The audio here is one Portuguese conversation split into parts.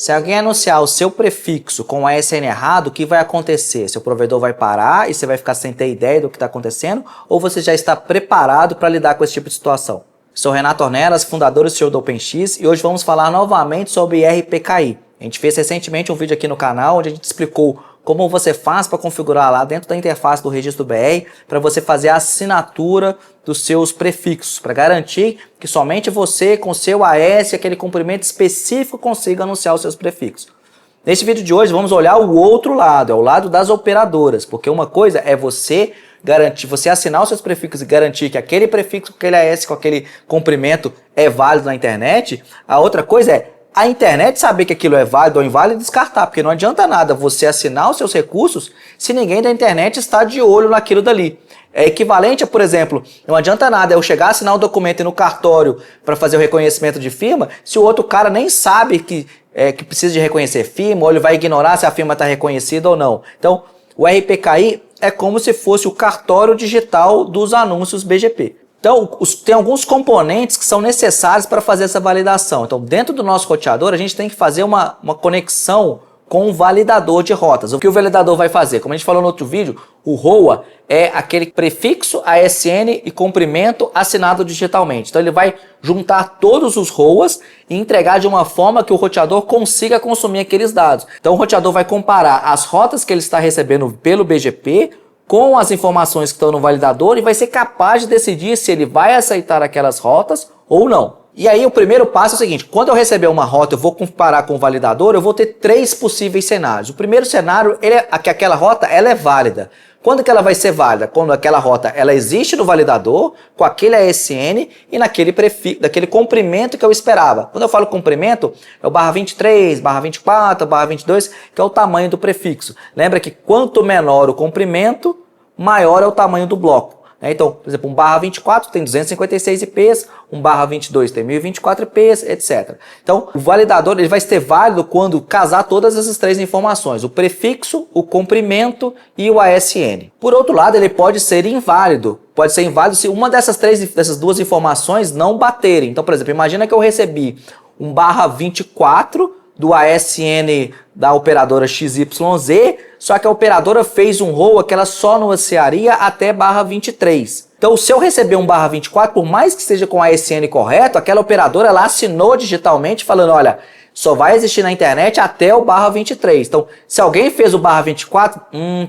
Se alguém anunciar o seu prefixo com o ASN errado, o que vai acontecer? Seu provedor vai parar e você vai ficar sem ter ideia do que está acontecendo? Ou você já está preparado para lidar com esse tipo de situação? Sou Renato Ornelas, fundador e CEO do OpenX, e hoje vamos falar novamente sobre RPKI. A gente fez recentemente um vídeo aqui no canal onde a gente explicou como você faz para configurar lá dentro da interface do registro BR para você fazer a assinatura dos seus prefixos, para garantir que somente você com seu AS e aquele comprimento específico consiga anunciar os seus prefixos. Nesse vídeo de hoje vamos olhar o outro lado, é o lado das operadoras, porque uma coisa é você garantir, você assinar os seus prefixos e garantir que aquele prefixo, com aquele AS, com aquele comprimento é válido na internet. A outra coisa é a internet saber que aquilo é válido ou inválido e descartar, porque não adianta nada você assinar os seus recursos se ninguém da internet está de olho naquilo dali. É equivalente a, por exemplo, não adianta nada eu chegar a assinar um documento no cartório para fazer o reconhecimento de firma se o outro cara nem sabe que precisa de reconhecer firma, ou ele vai ignorar se a firma está reconhecida ou não. Então, o RPKI é como se fosse o cartório digital dos anúncios BGP. Então, tem alguns componentes que são necessários para fazer essa validação. Então, dentro do nosso roteador, a gente tem que fazer uma conexão com o validador de rotas. O que o validador vai fazer? Como a gente falou no outro vídeo, o ROA é aquele prefixo ASN e comprimento assinado digitalmente. Então, ele vai juntar todos os ROAs e entregar de uma forma que o roteador consiga consumir aqueles dados. Então, o roteador vai comparar as rotas que ele está recebendo pelo BGP com as informações que estão no validador e vai ser capaz de decidir se ele vai aceitar aquelas rotas ou não. E aí o primeiro passo é o seguinte, quando eu receber uma rota, eu vou comparar com o validador, eu vou ter três possíveis cenários. O primeiro cenário é que aquela rota ela é válida. Quando que ela vai ser válida? Quando aquela rota ela existe no validador, com aquele ASN e naquele prefixo, daquele comprimento que eu esperava. Quando eu falo comprimento, é o /23, /24, /22, que é o tamanho do prefixo. Lembra que quanto menor o comprimento, maior é o tamanho do bloco. Então, por exemplo, um /24 tem 256 IPs, um /22 tem 1024 IPs, etc. Então, o validador ele vai ser válido quando casar todas essas três informações, o prefixo, o comprimento e o ASN. Por outro lado, ele pode ser inválido. Pode ser inválido se uma dessas duas informações não baterem. Então, por exemplo, imagina que eu recebi um /24 do ASN da operadora XYZ, só que a operadora fez um ROA que ela só anunciaria até /23. Então, se eu receber um /24, por mais que esteja com o ASN correto, aquela operadora ela assinou digitalmente falando, olha, só vai existir na internet até o /23. Então, se alguém fez o /24,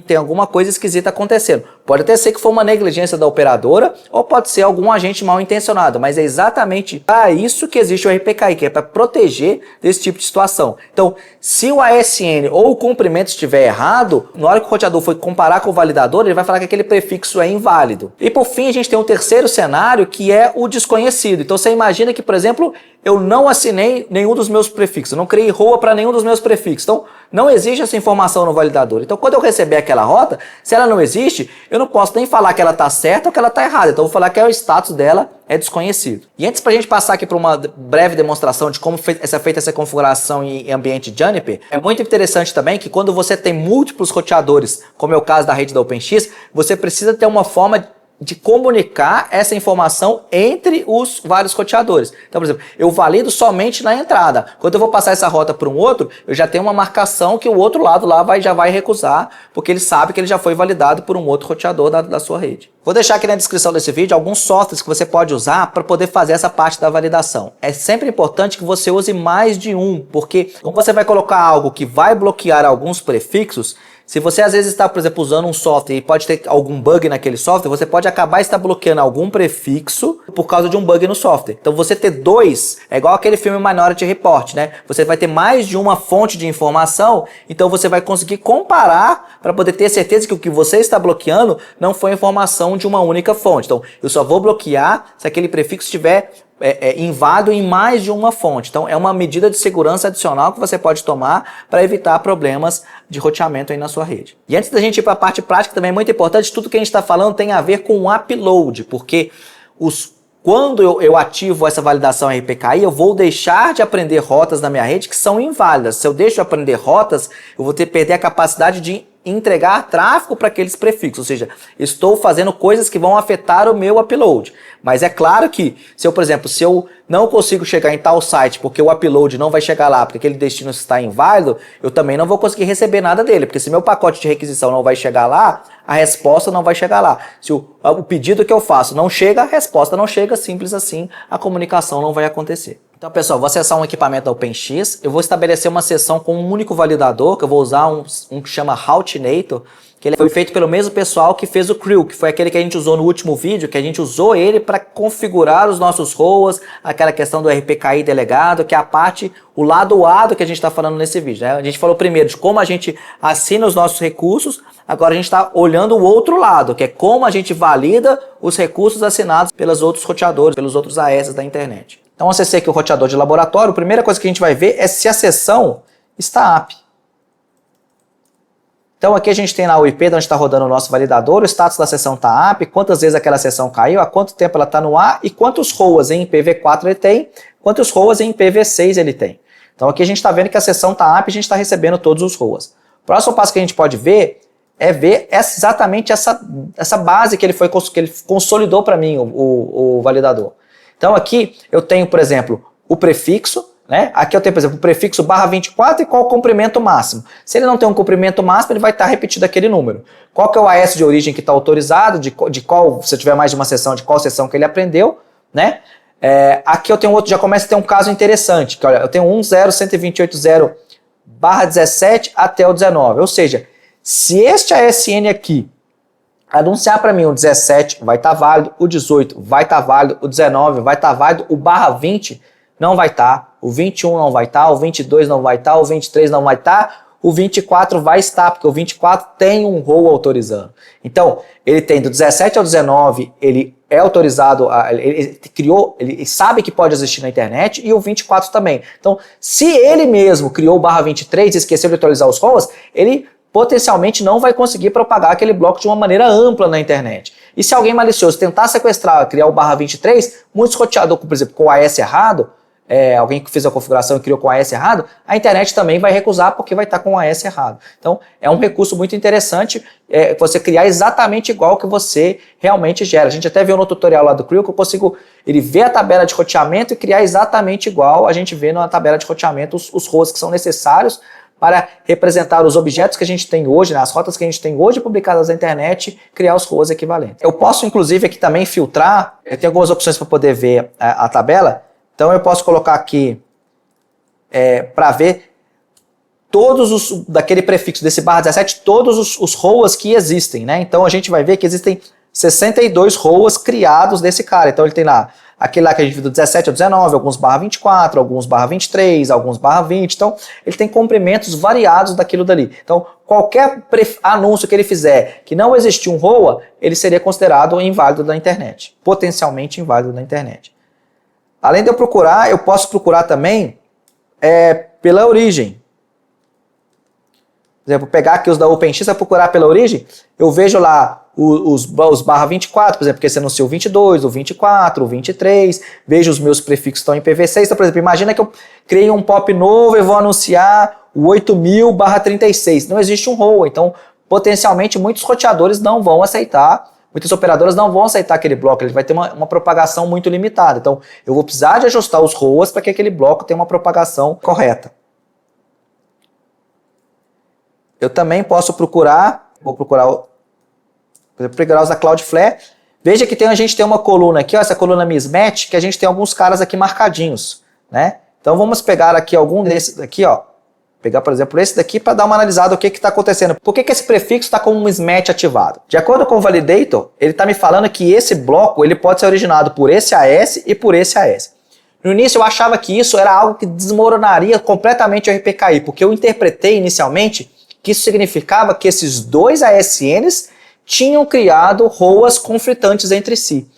tem alguma coisa esquisita acontecendo. Pode até ser que foi uma negligência da operadora ou pode ser algum agente mal intencionado, mas é exatamente para isso que existe o RPKI, que é para proteger desse tipo de situação. Então, se o ASN ou o comprimento estiver errado, na hora que o roteador for comparar com o validador, ele vai falar que aquele prefixo é inválido. E por fim, a gente tem um terceiro cenário que é o desconhecido. Então, você imagina que, por exemplo, eu não assinei nenhum dos meus prefixos, eu não criei ROA para nenhum dos meus prefixos. Então, não existe essa informação no validador. Então, quando eu receber aquela rota, se ela não existe, eu não posso nem falar que ela está certa ou que ela está errada. Então, eu vou falar que o status dela é desconhecido. E antes, para a gente passar aqui para uma breve demonstração de como é feita essa configuração em ambiente Juniper, é muito interessante também que quando você tem múltiplos roteadores, como é o caso da rede da OpenX, você precisa ter uma forma de comunicar essa informação entre os vários roteadores. Então, por exemplo, eu valido somente na entrada. Quando eu vou passar essa rota para um outro, eu já tenho uma marcação que o outro lado lá já vai recusar, porque ele sabe que ele já foi validado por um outro roteador da sua rede. Vou deixar aqui na descrição desse vídeo alguns softwares que você pode usar para poder fazer essa parte da validação. É sempre importante que você use mais de um, porque como você vai colocar algo que vai bloquear alguns prefixos, se você às vezes está, por exemplo, usando um software e pode ter algum bug naquele software, você pode acabar estar bloqueando algum prefixo por causa de um bug no software. Então você ter dois, é igual aquele filme Minority Report, né? Você vai ter mais de uma fonte de informação, então você vai conseguir comparar para poder ter certeza que o que você está bloqueando não foi informação de uma única fonte. Então eu só vou bloquear se aquele prefixo estiver inválido em mais de uma fonte. Então é uma medida de segurança adicional que você pode tomar para evitar problemas de roteamento aí na sua rede. E antes da gente ir para a parte prática, também é muito importante, tudo que a gente está falando tem a ver com o upload, porque quando eu ativo essa validação RPKI, eu vou deixar de aprender rotas na minha rede que são inválidas. Se eu deixo de aprender rotas, eu vou perder a capacidade de entregar tráfego para aqueles prefixos, ou seja, estou fazendo coisas que vão afetar o meu upload. Mas é claro que, se eu, por exemplo, se eu não consigo chegar em tal site porque o upload não vai chegar lá, porque aquele destino está inválido, eu também não vou conseguir receber nada dele, porque se meu pacote de requisição não vai chegar lá, a resposta não vai chegar lá. Se o pedido que eu faço não chega, a resposta não chega, simples assim, a comunicação não vai acontecer. Então, pessoal, vou acessar um equipamento da OpenX, eu vou estabelecer uma sessão com um único validador, que eu vou usar um que chama Routinator, que ele foi feito pelo mesmo pessoal que fez o Krill, que foi aquele que a gente usou no último vídeo, que a gente usou ele para configurar os nossos ROAS, aquela questão do RPKI delegado, que é a parte, o lado A do que a gente está falando nesse vídeo, né? A gente falou primeiro de como a gente assina os nossos recursos, agora a gente está olhando o outro lado, que é como a gente valida os recursos assinados pelos outros roteadores, pelos outros AS da internet. Então, acessei aqui o roteador de laboratório, a primeira coisa que a gente vai ver é se a sessão está apta. Então aqui a gente tem lá o IP de onde está rodando o nosso validador, o status da sessão está app, quantas vezes aquela sessão caiu, há quanto tempo ela está no ar e quantos ROAS em IPv4 ele tem, quantos ROAS em IPv6 ele tem. Então aqui a gente está vendo que a sessão está app e a gente está recebendo todos os ROAS. O próximo passo que a gente pode ver é ver exatamente essa base que ele consolidou para mim, o validador. Então aqui eu tenho, por exemplo, o prefixo, né? Aqui eu tenho, por exemplo, o prefixo /24 e qual o comprimento máximo. Se ele não tem um comprimento máximo, ele vai estar repetido aquele número. Qual que é o AS de origem que está autorizado, de qual, se eu tiver mais de uma sessão, de qual sessão que ele aprendeu, né? Aqui eu tenho outro, já começa a ter um caso interessante, que olha, eu tenho 101.168.0/17 até o 19, ou seja, se este ASN aqui anunciar para mim o 17 vai estar válido, o 18 vai estar válido, o 19 vai estar válido, o /20 não vai estar, o 21 não vai estar, o 22 não vai estar, o 23 não vai estar, o 24 vai estar, porque o 24 tem um ROA autorizando. Então, ele tem do 17 ao 19, ele é autorizado, ele sabe que pode existir na internet, e o 24 também. Então, se ele mesmo criou o /23 e esqueceu de atualizar os ROAs, ele potencialmente não vai conseguir propagar aquele bloco de uma maneira ampla na internet. E se alguém malicioso tentar sequestrar, criar o /23, muitos roteadores, por exemplo, com o AS errado, alguém que fez a configuração e criou com o AS errado, a internet também vai recusar porque vai estar com o AS errado. Então, é um recurso muito interessante você criar exatamente igual que você realmente gera. A gente até viu no tutorial lá do Krill que eu consigo, ele vê a tabela de roteamento e criar exatamente igual a gente vê na tabela de roteamento os ROAs que são necessários para representar os objetos que a gente tem hoje, as rotas que a gente tem hoje publicadas na internet, criar os ROAs equivalentes. Eu posso, inclusive, aqui também filtrar, eu tenho algumas opções para poder ver a tabela, então eu posso colocar aqui para ver todos daquele prefixo desse /17, todos os ROAs que existem, né? Então a gente vai ver que existem 62 ROAs criados desse cara. Então ele tem lá, aquele lá que a gente viu do 17 ao 19, alguns /24, alguns /23, alguns /20. Então ele tem comprimentos variados daquilo dali. Então qualquer anúncio que ele fizer que não existir um ROA, ele seria considerado inválido da internet, potencialmente inválido da internet. Além de eu procurar, eu posso procurar também pela origem. Por exemplo, pegar aqui os da OpenX e procurar pela origem, eu vejo lá os /24, por exemplo, porque você anunciou o 22, o 24, o 23, vejo os meus prefixos estão em IPv6. Então, por exemplo, imagina que eu criei um POP novo e vou anunciar o 8000/36. Não existe um ROA, então potencialmente muitos roteadores não vão aceitar, muitas operadoras não vão aceitar aquele bloco, ele vai ter uma propagação muito limitada. Então eu vou precisar de ajustar os ROAs para que aquele bloco tenha uma propagação correta. Eu também posso procurar, por exemplo, procurar da Cloudflare. Veja que a gente tem uma coluna aqui, ó, essa coluna mismatch, que a gente tem alguns caras aqui marcadinhos, né? Então vamos pegar aqui algum desses aqui, ó. Pegar, por exemplo, esse daqui para dar uma analisada o que está acontecendo. Por que esse prefixo está com um mismatch ativado? De acordo com o validator, ele está me falando que esse bloco ele pode ser originado por esse AS e por esse AS. No início eu achava que isso era algo que desmoronaria completamente o RPKI, porque eu interpretei inicialmente que isso significava que esses dois ASNs tinham criado ROAs conflitantes entre si.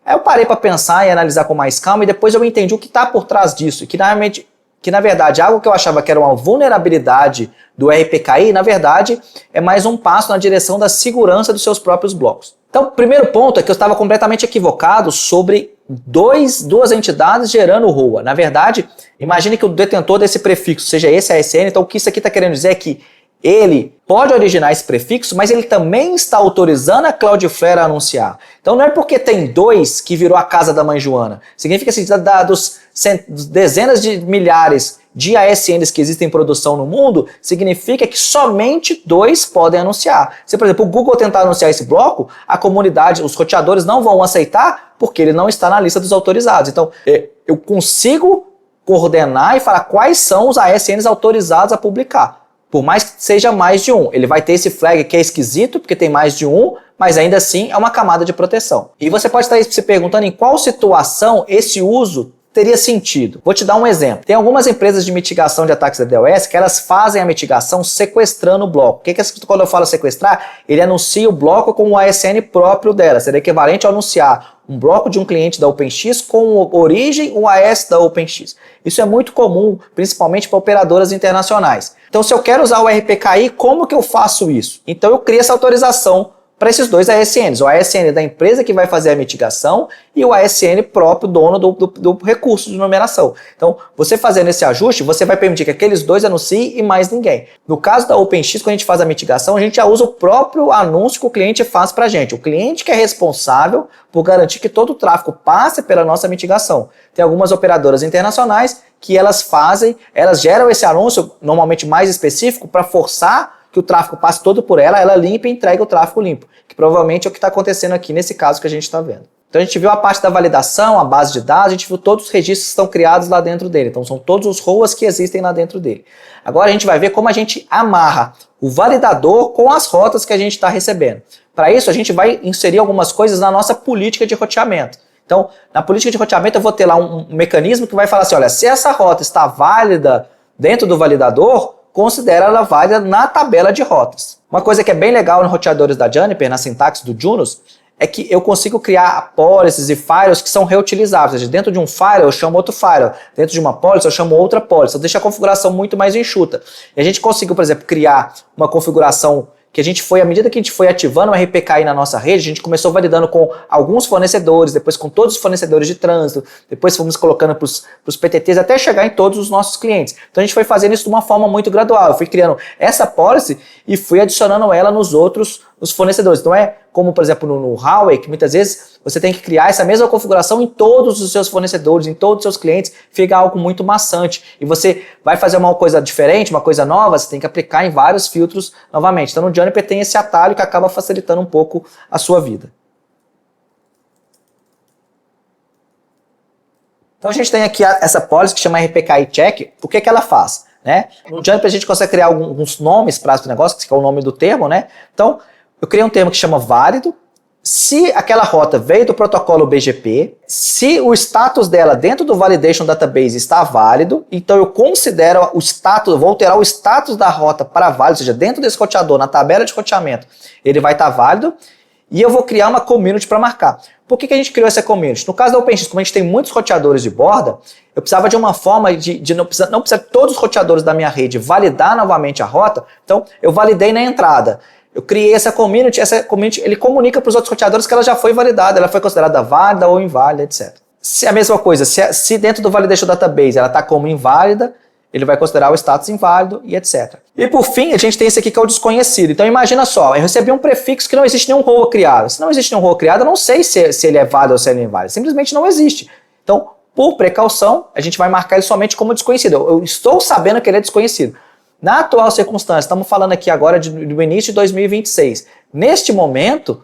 Aí eu parei para pensar e analisar com mais calma e depois eu entendi o que está por trás disso, e que na verdade algo que eu achava que era uma vulnerabilidade do RPKI, na verdade é mais um passo na direção da segurança dos seus próprios blocos. Então o primeiro ponto é que eu estava completamente equivocado sobre duas entidades gerando o ROA. Na verdade, imagine que o detentor desse prefixo seja esse ASN, então o que isso aqui está querendo dizer é que ele pode originar esse prefixo, mas ele também está autorizando a Cloudflare a anunciar. Então não é porque tem 2 que virou a casa da mãe Joana. Significa assim, dos dezenas de milhares de ASNs que existem em produção no mundo, significa que somente 2 podem anunciar. Se, por exemplo, o Google tentar anunciar esse bloco, a comunidade, os roteadores não vão aceitar porque ele não está na lista dos autorizados. Então, eu consigo coordenar e falar quais são os ASNs autorizados a publicar. Por mais que seja mais de um. Ele vai ter esse flag que é esquisito, porque tem mais de um, mas ainda assim é uma camada de proteção. E você pode estar se perguntando em qual situação esse uso teria sentido. Vou te dar um exemplo. Tem algumas empresas de mitigação de ataques da DDoS que elas fazem a mitigação sequestrando o bloco. O que é quando eu falo sequestrar? Ele anuncia o bloco com o ASN próprio dela. Seria equivalente a anunciar um bloco de um cliente da OpenX com origem o AS da OpenX. Isso é muito comum, principalmente para operadoras internacionais. Então, se eu quero usar o RPKI, como que eu faço isso? Então, eu crio essa autorização para esses 2 ASNs, o ASN da empresa que vai fazer a mitigação e o ASN próprio dono do recurso de numeração. Então, você fazendo esse ajuste, você vai permitir que aqueles 2 anunciem e mais ninguém. No caso da OpenX, quando a gente faz a mitigação, a gente já usa o próprio anúncio que o cliente faz para a gente. O cliente que é responsável por garantir que todo o tráfego passe pela nossa mitigação. Tem algumas operadoras internacionais que elas geram esse anúncio, normalmente mais específico, para forçar que o tráfego passe todo por ela limpa e entrega o tráfego limpo, que provavelmente é o que está acontecendo aqui nesse caso que a gente está vendo. Então a gente viu a parte da validação, a base de dados, a gente viu todos os registros que estão criados lá dentro dele, então são todos os ROAs que existem lá dentro dele. Agora a gente vai ver como a gente amarra o validador com as rotas que a gente está recebendo. Para isso a gente vai inserir algumas coisas na nossa política de roteamento. Então, na política de roteamento eu vou ter lá um mecanismo que vai falar assim, olha, se essa rota está válida dentro do validador, considera ela válida na tabela de rotas. Uma coisa que é bem legal nos roteadores da Juniper, na sintaxe do Junos, é que eu consigo criar policies e files que são reutilizáveis. Ou seja, dentro de um file eu chamo outro file, dentro de uma policy eu chamo outra policy. Eu deixo a configuração muito mais enxuta. E a gente conseguiu, por exemplo, criar uma configuração que a gente foi, à medida que a gente foi ativando o RPKI na nossa rede, a gente começou validando com alguns fornecedores, depois com todos os fornecedores de trânsito, depois fomos colocando para os PTTs até chegar em todos os nossos clientes. Então a gente foi fazendo isso de uma forma muito gradual. Eu fui criando essa policy e fui adicionando ela nos fornecedores. Então é como, por exemplo, no Huawei, que muitas vezes você tem que criar essa mesma configuração em todos os seus fornecedores, em todos os seus clientes, fica algo muito maçante. E você vai fazer uma coisa diferente, uma coisa nova, você tem que aplicar em vários filtros novamente. Então no Juniper tem esse atalho que acaba facilitando um pouco a sua vida. Então a gente tem aqui essa policy que chama RPKI Check. O que ela faz? Né? No Juniper a gente consegue criar alguns nomes para o negócio, que é o nome do termo, né? Então, eu criei um termo que chama válido. Se aquela rota veio do protocolo BGP, se o status dela dentro do Validation Database está válido, então eu considero o status, vou alterar o status da rota para válido, ou seja, dentro desse roteador, na tabela de roteamento, ele vai estar válido, e eu vou criar uma community para marcar. Por que a gente criou essa community? No caso da OpenX, como a gente tem muitos roteadores de borda, eu precisava de uma forma de não precisar todos os roteadores da minha rede validar novamente a rota, então eu validei na entrada. Eu criei essa community ele comunica para os outros roteadores que ela já foi validada, ela foi considerada válida ou inválida, etc. Se a mesma coisa, se dentro do Validation Database ela está como inválida, ele vai considerar o status inválido e etc. E por fim, a gente tem esse aqui que é o desconhecido. Então imagina só, eu recebi um prefixo que não existe nenhum ROA criado. Se não existe nenhum ROA criado, eu não sei se ele é válido ou se ele é inválido. Simplesmente não existe. Então, por precaução, a gente vai marcar ele somente como desconhecido. Eu estou sabendo que ele é desconhecido. Na atual circunstância, estamos falando aqui agora do início de 2026. Neste momento,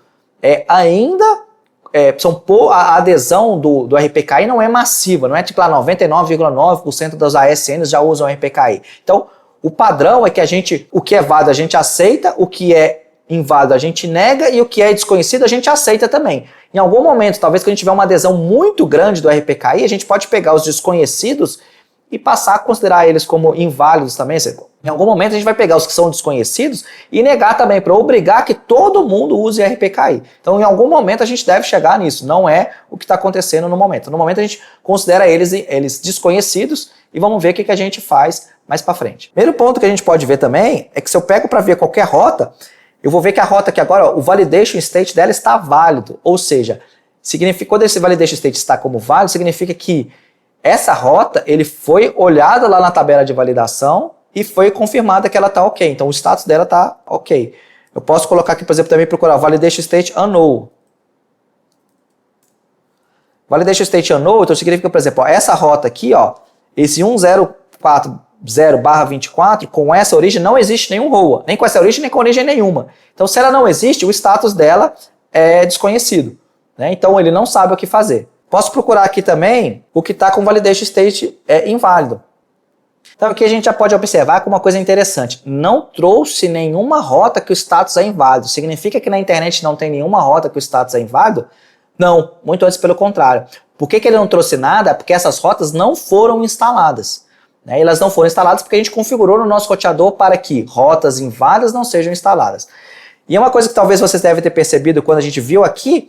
a adesão do RPKI não é massiva, não é tipo lá 99,9% das ASNs já usam o RPKI. Então, o padrão é que o que é válido a gente aceita, o que é inválido a gente nega e o que é desconhecido a gente aceita também. Em algum momento, talvez quando a gente tiver uma adesão muito grande do RPKI, a gente pode pegar os desconhecidos e passar a considerar eles como inválidos também. Em algum momento a gente vai pegar os que são desconhecidos e negar também, para obrigar que todo mundo use RPKI. Então em algum momento a gente deve chegar nisso, não é o que está acontecendo no momento. No momento a gente considera eles desconhecidos e vamos ver o que a gente faz mais para frente. Primeiro ponto que a gente pode ver também é que se eu pego para ver qualquer rota, eu vou ver que a rota aqui agora, o validation state dela está válido, ou seja, quando esse validation state está como válido, significa que essa rota, ele foi olhada lá na tabela de validação e foi confirmada que ela está ok. Então o status dela está ok. Eu posso colocar aqui, por exemplo, também procurar validation state unknown. Validation state unknown, então significa, por exemplo, ó, essa rota aqui, ó, esse 1040/24, com essa origem não existe nenhum ROA, nem com essa origem, nem com origem nenhuma. Então, se ela não existe, o status dela é desconhecido, né? Então, ele não sabe o que fazer. Posso procurar aqui também o que está com validation state inválido. Então, aqui a gente já pode observar que uma coisa interessante, não trouxe nenhuma rota que o status é inválido. Significa que na internet não tem nenhuma rota que o status é inválido? Não, muito antes pelo contrário. Por que ele não trouxe nada? Porque essas rotas não foram instaladas. Né? Elas não foram instaladas porque a gente configurou no nosso roteador para que rotas inválidas não sejam instaladas. E é uma coisa que talvez vocês devem ter percebido quando a gente viu aqui,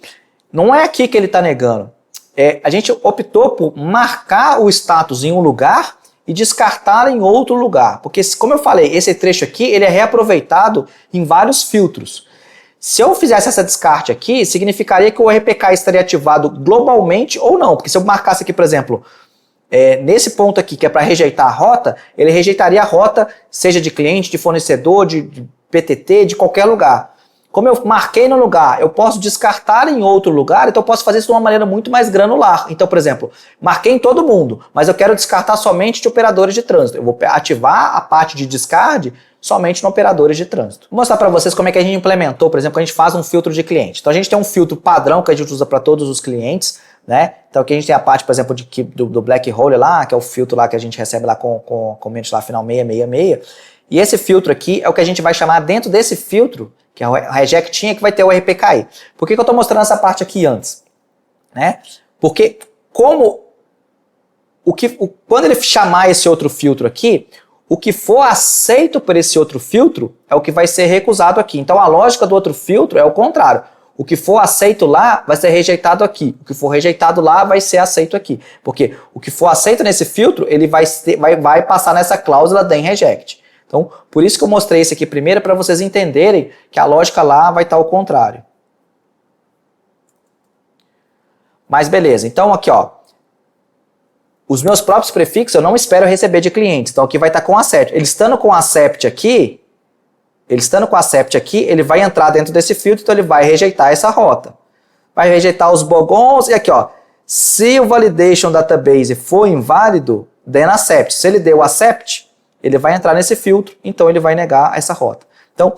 não é aqui que ele está negando. A gente optou por marcar o status em um lugar e descartar em outro lugar. Porque, como eu falei, esse trecho aqui ele é reaproveitado em vários filtros. Se eu fizesse essa descarte aqui, significaria que o RPK estaria ativado globalmente ou não. Porque se eu marcasse aqui, por exemplo, nesse ponto aqui, que é para rejeitar a rota, ele rejeitaria a rota, seja de cliente, de fornecedor, de PTT, de qualquer lugar. Como eu marquei no lugar, eu posso descartar em outro lugar, então eu posso fazer isso de uma maneira muito mais granular. Então, por exemplo, marquei em todo mundo, mas eu quero descartar somente de operadores de trânsito. Eu vou ativar a parte de descarte somente no operadores de trânsito. Vou mostrar para vocês como é que a gente implementou, por exemplo, quando a gente faz um filtro de cliente. Então a gente tem um filtro padrão que a gente usa para todos os clientes, né? Então aqui a gente tem a parte, por exemplo, do black hole lá, que é o filtro lá que a gente recebe lá com o mente lá final 666. E esse filtro aqui é o que a gente vai chamar dentro desse filtro, que é o rejectinha, que vai ter o RPKI. Por que eu estou mostrando essa parte aqui antes? Né? Porque quando ele chamar esse outro filtro aqui, o que for aceito por esse outro filtro é o que vai ser recusado aqui. Então a lógica do outro filtro é o contrário. O que for aceito lá vai ser rejeitado aqui. O que for rejeitado lá vai ser aceito aqui. Porque o que for aceito nesse filtro, ele vai passar nessa cláusula then reject. Então, por isso que eu mostrei esse aqui primeiro, para vocês entenderem que a lógica lá vai estar ao contrário. Mas beleza, então aqui ó, os meus próprios prefixos eu não espero receber de clientes, então aqui vai estar com accept. Ele estando com accept aqui, ele vai entrar dentro desse filtro, então ele vai rejeitar essa rota. Vai rejeitar os bogons e aqui ó, se o validation database for inválido, then accept. Se ele deu accept, ele vai entrar nesse filtro, então ele vai negar essa rota. Então,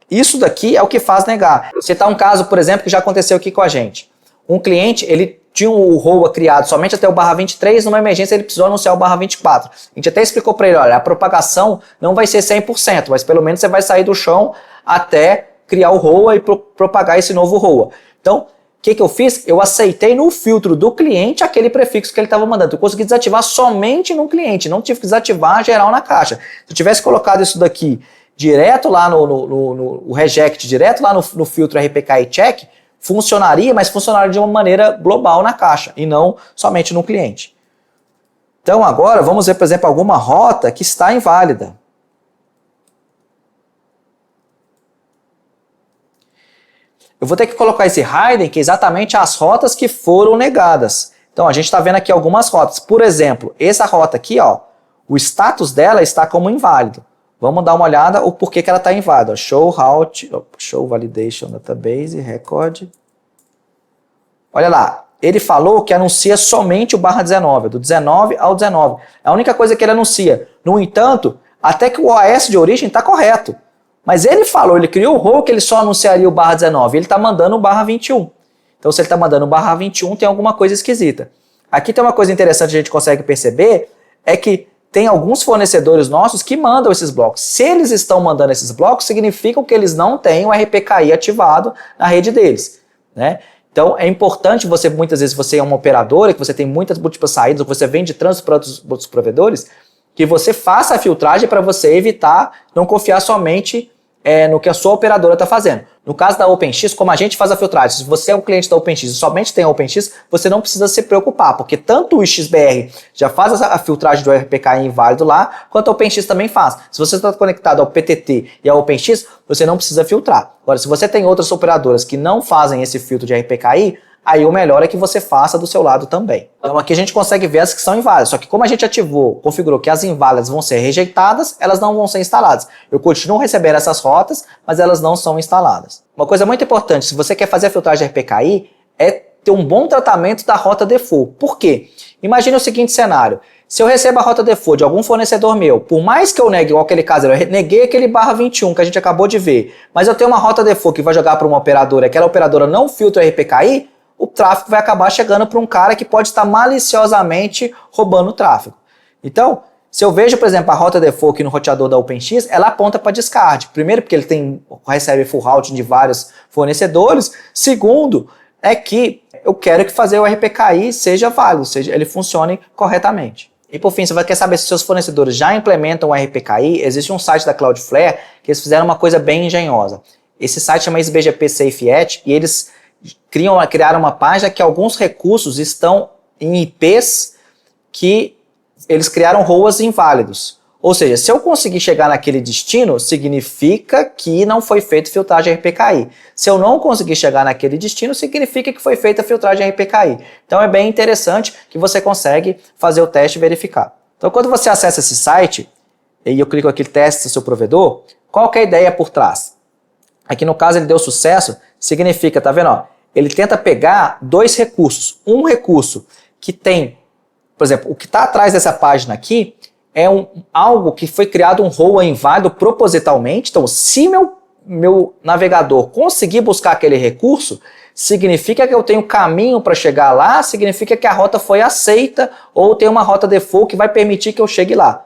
isso daqui é o que faz negar. Vou citar um caso, por exemplo, que já aconteceu aqui com a gente. Um cliente, ele tinha o ROA criado somente até o /23, numa emergência ele precisou anunciar o /24. A gente até explicou para ele, olha, a propagação não vai ser 100%, mas pelo menos você vai sair do chão até criar o ROA e propagar esse novo ROA. Então, o que eu fiz? Eu aceitei no filtro do cliente aquele prefixo que ele estava mandando. Eu consegui desativar somente no cliente, não tive que desativar geral na caixa. Se eu tivesse colocado isso daqui direto lá no reject, direto lá no filtro RPKI check, funcionaria, mas funcionaria de uma maneira global na caixa e não somente no cliente. Então agora vamos ver, por exemplo, alguma rota que está inválida. Eu vou ter que colocar esse hidden, que é exatamente as rotas que foram negadas. Então a gente está vendo aqui algumas rotas. Por exemplo, essa rota aqui, ó, o status dela está como inválido. Vamos dar uma olhada o porquê que ela está inválida. Show route, show validation database, record. Olha lá, ele falou que anuncia somente o /19, do 19 ao 19. É a única coisa que ele anuncia. No entanto, até que o OS de origem está correto. Mas ele falou, ele criou o role que ele só anunciaria o /19. Ele está mandando o /21. Então, se ele está mandando o /21, tem alguma coisa esquisita. Aqui tem uma coisa interessante que a gente consegue perceber, é que tem alguns fornecedores nossos que mandam esses blocos. Se eles estão mandando esses blocos, significa que eles não têm o RPKI ativado na rede deles, né? Então, é importante você, muitas vezes, você é uma operadora, que você tem muitas múltiplas saídas, ou que você vende trânsito para outros provedores, que você faça a filtragem para você evitar não confiar somente no que a sua operadora está fazendo. No caso da OpenX, como a gente faz a filtragem, se você é um cliente da OpenX e somente tem a OpenX, você não precisa se preocupar, porque tanto o XBR já faz a filtragem do RPKI inválido lá, quanto a OpenX também faz. Se você está conectado ao PTT e ao OpenX, você não precisa filtrar. Agora, se você tem outras operadoras que não fazem esse filtro de RPKI, aí o melhor é que você faça do seu lado também. Então aqui a gente consegue ver as que são inválidas, só que como a gente configurou que as inválidas vão ser rejeitadas, elas não vão ser instaladas. Eu continuo recebendo essas rotas, mas elas não são instaladas. Uma coisa muito importante, se você quer fazer a filtragem RPKI, é ter um bom tratamento da rota default. Por quê? Imagine o seguinte cenário. Se eu recebo a rota default de algum fornecedor meu, por mais que eu negue, igual aquele caso, eu neguei aquele /21 que a gente acabou de ver, mas eu tenho uma rota default que vai jogar para uma operadora, aquela operadora não filtra o RPKI, o tráfego vai acabar chegando para um cara que pode estar maliciosamente roubando o tráfego. Então, se eu vejo, por exemplo, a rota default aqui no roteador da OpenX, ela aponta para descarte. Primeiro, porque ele recebe full routing de vários fornecedores. Segundo, é que eu quero que fazer o RPKI seja válido, seja ele funcione corretamente. E por fim, você quer saber se seus fornecedores já implementam o RPKI, existe um site da Cloudflare que eles fizeram uma coisa bem engenhosa. Esse site chama BGP Safe Edge e eles criaram uma página que alguns recursos estão em IPs que eles criaram roas inválidos. Ou seja, se eu conseguir chegar naquele destino, significa que não foi feita filtragem RPKI. Se eu não conseguir chegar naquele destino, significa que foi feita filtragem RPKI. Então é bem interessante que você consegue fazer o teste e verificar. Então quando você acessa esse site, e eu clico aqui teste do seu provedor, qual que é a ideia por trás? Aqui no caso ele deu sucesso, significa, tá vendo? Ó, ele tenta pegar dois recursos. Um recurso que tem, por exemplo, o que está atrás dessa página aqui, é algo que foi criado um ROA inválido propositalmente. Então, se meu navegador conseguir buscar aquele recurso, significa que eu tenho caminho para chegar lá, significa que a rota foi aceita ou tem uma rota default que vai permitir que eu chegue lá.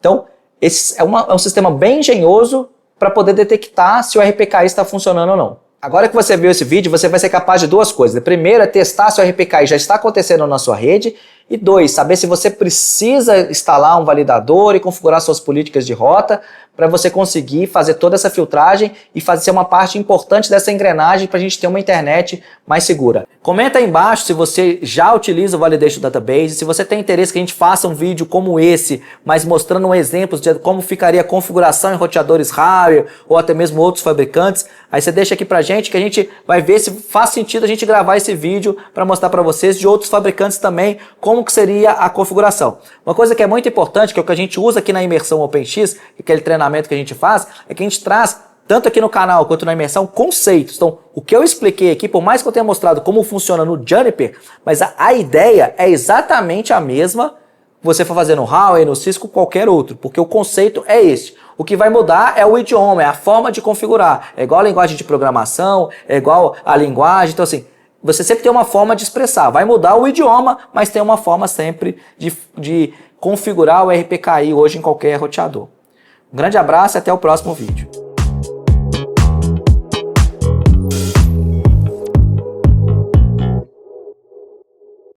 Então, esse é um sistema bem engenhoso para poder detectar se o RPKI está funcionando ou não. Agora que você viu esse vídeo, você vai ser capaz de duas coisas. Primeiro é testar se o RPKI já está acontecendo na sua rede. E dois, saber se você precisa instalar um validador e configurar suas políticas de rota para você conseguir fazer toda essa filtragem e fazer uma parte importante dessa engrenagem para a gente ter uma internet mais segura. Comenta aí embaixo se você já utiliza o Validation Database, se você tem interesse que a gente faça um vídeo como esse, mas mostrando exemplos de como ficaria a configuração em roteadores Harrier ou até mesmo outros fabricantes. Aí você deixa aqui pra gente que a gente vai ver se faz sentido a gente gravar esse vídeo para mostrar para vocês de outros fabricantes também como que seria a configuração. Uma coisa que é muito importante, que é o que a gente usa aqui na imersão OpenX, aquele treinamento que a gente faz, é que a gente traz, tanto aqui no canal quanto na imersão, conceitos. Então, o que eu expliquei aqui, por mais que eu tenha mostrado como funciona no Juniper, mas a ideia é exatamente a mesma que você for fazer no Huawei, no Cisco, qualquer outro, porque o conceito é esse. O que vai mudar é o idioma, é a forma de configurar. É igual a linguagem de programação, é igual a linguagem, então assim, você sempre tem uma forma de expressar. Vai mudar o idioma, mas tem uma forma sempre de configurar o RPKI hoje em qualquer roteador. Um grande abraço e até o próximo vídeo.